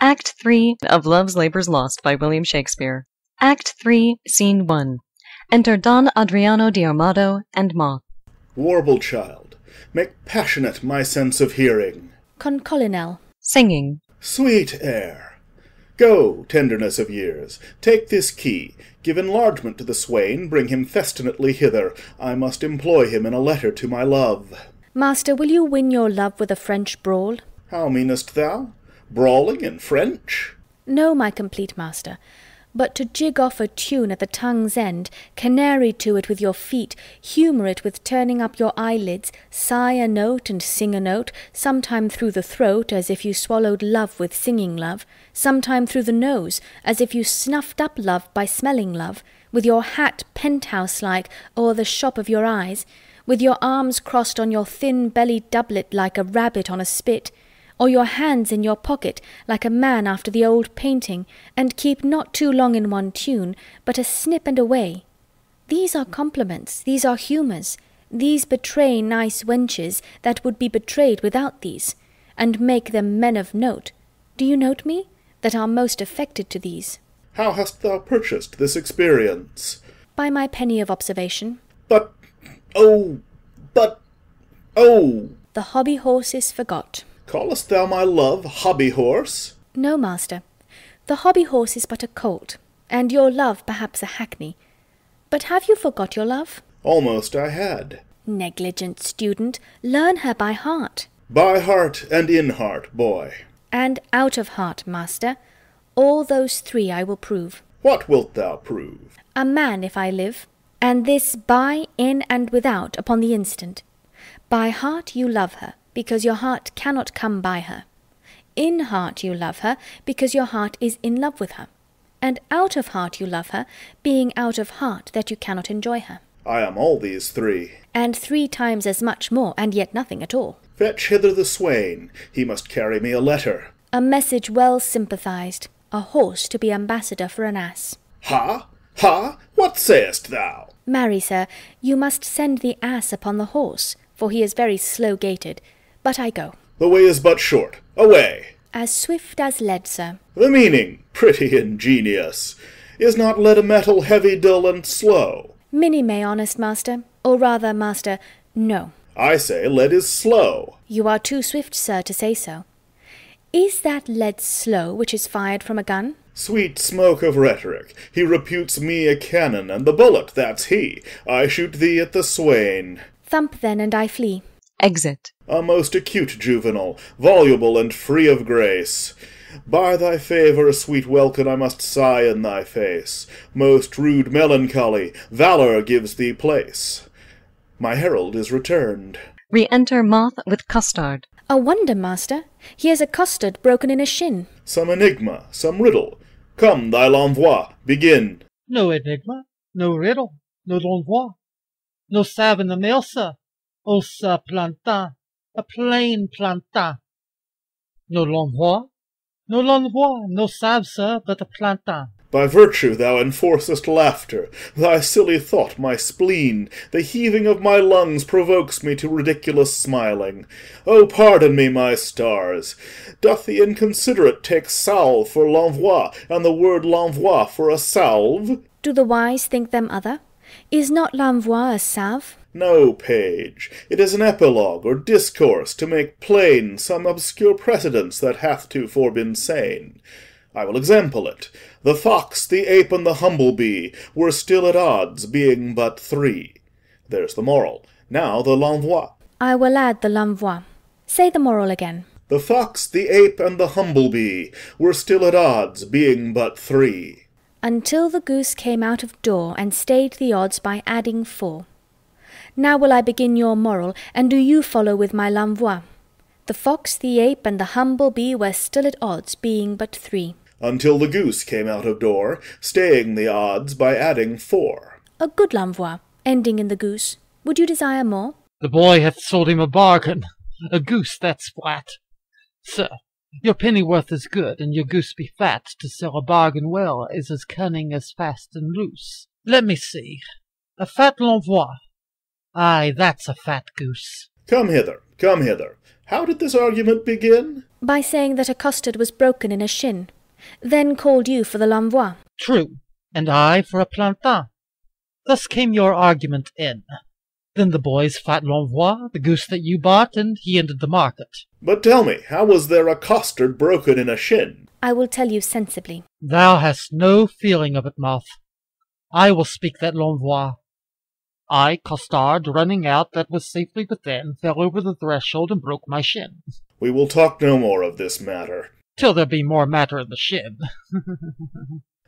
Act 3 of Love's Labour's Lost by William Shakespeare. Act 3, Scene 1. Enter Don Adriano di Armado and Moth. Warble child, make passionate my sense of hearing. Concolonel. Singing. Sweet air. Go, tenderness of years, take this key, give enlargement to the swain, bring him festinately hither. I must employ him in a letter to my love. Master, will you win your love with a French brawl? How meanest thou? Brawling in French? No, my complete master, but to jig off a tune at the tongue's end, canary to it with your feet, humour it with turning up your eyelids, sigh a note and sing a note, sometime through the throat, as if you swallowed love with singing love, sometime through the nose, as if you snuffed up love by smelling love, with your hat penthouse-like o'er the shop of your eyes, with your arms crossed on your thin-bellied doublet like a rabbit on a spit, or your hands in your pocket, like a man after the old painting, and keep not too long in one tune, but a snip and away. These are compliments, these are humours, these betray nice wenches that would be betrayed without these, and make them men of note. Do you note me? That are most affected to these. How hast thou purchased this experience? By my penny of observation. But, oh! The hobby horse is forgot. Callest thou my love hobby-horse? No, master. The hobby-horse is but a colt, and your love perhaps a hackney. But have you forgot your love? Almost I had. Negligent student, learn her by heart. By heart and in heart, boy. And out of heart, master. All those three I will prove. What wilt thou prove? A man, if I live, and this by, in, and without, upon the instant. By heart you love her, because your heart cannot come by her. In heart you love her, because your heart is in love with her. And out of heart you love her, being out of heart that you cannot enjoy her. I am all these three. And 3 times as much more, and yet nothing at all. Fetch hither the swain, he must carry me a letter. A message well sympathized, a horse to be ambassador for an ass. Ha? Ha? What sayest thou? Marry, sir, you must send the ass upon the horse, for he is very slow-gaited. But I go. The way is but short. Away! As swift as lead, sir. The meaning, pretty ingenious. Is not lead a metal heavy, dull, and slow? Minime, honest master, or rather, master, no. I say lead is slow. You are too swift, sir, to say so. Is that lead slow which is fired from a gun? Sweet smoke of rhetoric, he reputes me a cannon, and the bullet, that's he. I shoot thee at the swain. Thump then, and I flee. Exit. A most acute juvenile, voluble and free of grace. By thy favour, sweet welkin, I must sigh in thy face. Most rude melancholy, valour gives thee place. My herald is returned. Re-enter Moth with Custard. A wonder, master. He has a custard broken in a shin. Some enigma, some riddle. Come, thy l'envoi, begin. No enigma, no riddle, no l'envoi. No salve in the mail, sir. Oh, sir, plantain, a plain plantain. No l'envoi, no salve, sir, but a plantain. By virtue thou enforcest laughter, thy silly thought my spleen, the heaving of my lungs provokes me to ridiculous smiling. Oh, pardon me, my stars! Doth the inconsiderate take salve for l'envoi, and the word l'envoi for a salve? Do the wise think them other? Is not l'envoi a salve? No, page, it is an epilogue or discourse to make plain some obscure precedence that hath tofore been sane. I will example it. The fox, the ape, and the humble-bee were still at odds, being but 3. There's the moral. Now the l'envoi. I will add the l'envoi. Say the moral again. The fox, the ape, and the humble-bee were still at odds, being but 3. Until the goose came out of door, and stayed the odds by adding 4. Now will I begin your moral, and do you follow with my l'envoi. The fox, the ape, and the humble-bee were still at odds, being but 3. Until the goose came out of door, staying the odds by adding 4. A good l'envoi, ending in the goose. Would you desire more? The boy hath sold him a bargain. A goose, that's flat. Sir, your pennyworth is good, and your goose be fat. To sell a bargain well is as cunning as fast and loose. Let me see. A fat l'envoi. Aye, that's a fat goose. Come hither, come hither. How did this argument begin? By saying that a custard was broken in a shin, then called you for the l'envoi. True, and I for a plantain. Thus came your argument in. Then the boys fought l'envoi, the goose that you bought, and he entered the market. But tell me, how was there a custard broken in a shin? I will tell you sensibly. Thou hast no feeling of it, Moth. I will speak that l'envoi. I, costard, running out that was safely within, fell over the threshold and broke my shin. We will talk no more of this matter. Till there be more matter in the shin.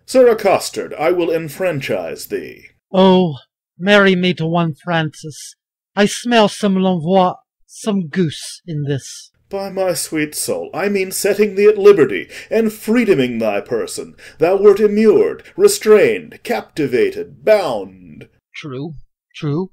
Sirrah Custard, I will enfranchise thee. Oh, marry me to one Francis. I smell some l'envoi, some goose in this. By my sweet soul, I mean setting thee at liberty, and freedoming thy person. Thou wert immured, restrained, captivated, bound. True, true.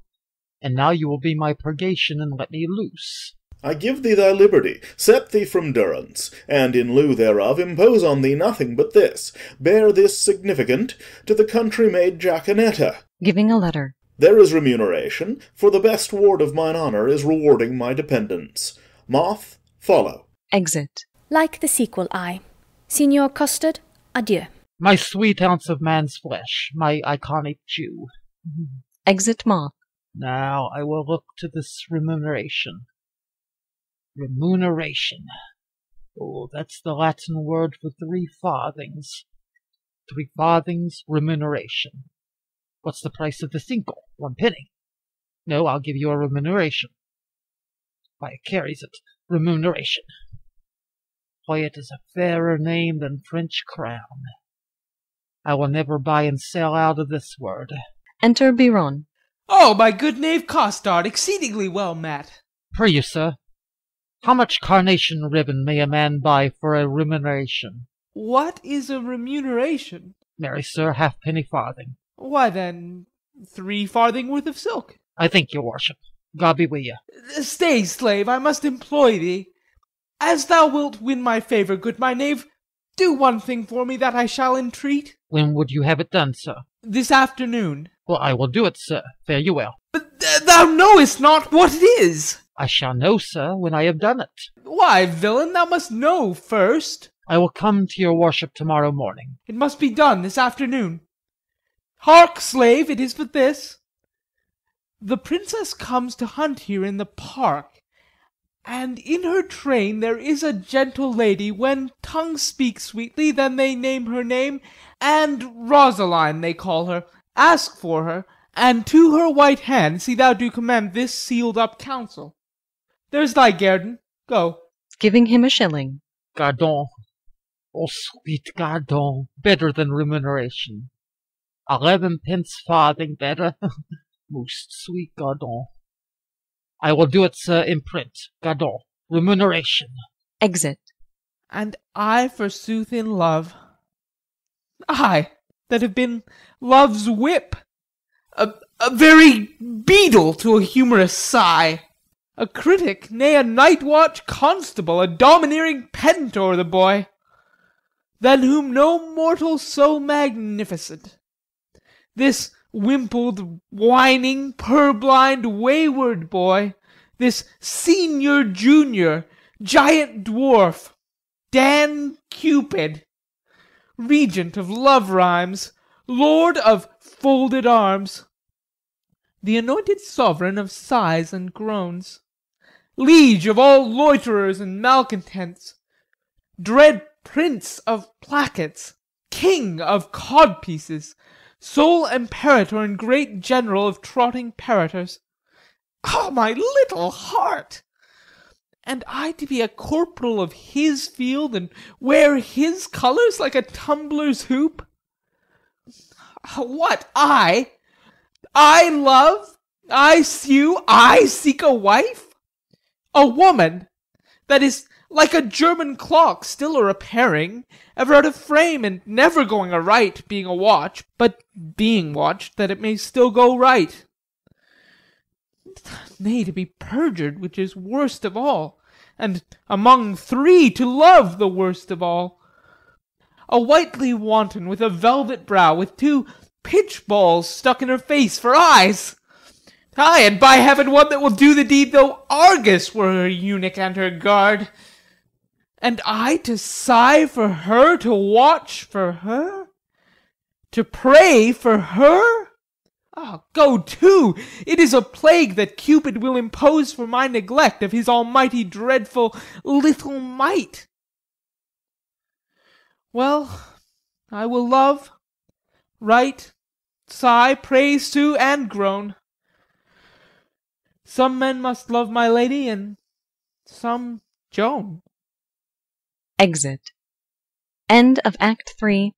And now you will be my purgation and let me loose. I give thee thy liberty, set thee from durance, and in lieu thereof impose on thee nothing but this. Bear this significant to the country-maid Jaconetta. Giving a letter. There is remuneration, for the best ward of mine honour is rewarding my dependence. Moth, follow. Exit. Like the sequel, I. Signor Custard, adieu. My sweet ounce of man's flesh, my iconic Jew. Exit Moth. Now I will look to this remuneration. Remuneration. Oh, that's the Latin word for 3 farthings. 3 farthings, remuneration. What's the price of the cinco? 1 penny. No, I'll give you a remuneration. Why, it carries it. Remuneration. Why, it is a fairer name than French crown. I will never buy and sell out of this word. Enter Biron. Oh, my good knave Costard, exceedingly well met. Pray you, sir, how much carnation ribbon may a man buy for a remuneration? What is a remuneration? Marry, sir, halfpenny farthing. Why then, 3 farthing worth of silk. I thank your worship. God be with you. Stay, slave, I must employ thee. As thou wilt win my favour, good my knave, do one thing for me that I shall entreat. When would you have it done, sir? This afternoon. Well, I will do it, sir. Fare you well. But thou knowest not what it is. I shall know, sir, when I have done it. Why, villain, thou must know first. I will come to your worship tomorrow morning. It must be done this afternoon. Hark, slave, it is but this. The princess comes to hunt here in the park, and in her train there is a gentle lady. When tongues speak sweetly, then they name her name, and Rosaline they call her. Ask for her, and to her white hand see thou do commend this sealed up counsel. There's thy guerdon. Go. Giving him a shilling. Gardon. Oh, sweet Gardon. Better than remuneration. 11 pence farthing better. Most sweet Gardon. I will do it, sir, in print. Gardon. Remuneration. Exit. And I, forsooth, in love. I, that have been love's whip. A very beadle to a humorous sigh. A critic, nay, a night-watch constable, a domineering pedant o'er the boy, than whom no mortal so magnificent. This wimpled, whining, purblind, wayward boy, this senior junior, giant dwarf, Dan Cupid, regent of love rhymes, lord of folded arms, the anointed sovereign of sighs and groans, liege of all loiterers and malcontents, dread prince of plackets, king of codpieces, sole imperator and great general of trotting parroters. Ah, my little heart! And I to be a corporal of his field, and wear his colours like a tumbler's hoop? What, I love, I sue, I seek a wife? A woman that is like a German clock, still a repairing, ever out of frame, and never going aright, being a watch, but being watched, that it may still go right. Nay, to be perjured, which is worst of all, and among 3 to love the worst of all. A whitely wanton, with a velvet brow, with 2 pitch balls stuck in her face for eyes. Ay, and by heaven, one that will do the deed, though Argus were her eunuch and her guard. And I to sigh for her, to watch for her, to pray for her? Ah, go to! It is a plague that Cupid will impose for my neglect of his almighty dreadful little mite. Well, I will love, write, sigh, praise to, and groan. Some men must love my lady, and some Joan. Exit. End of Act 3,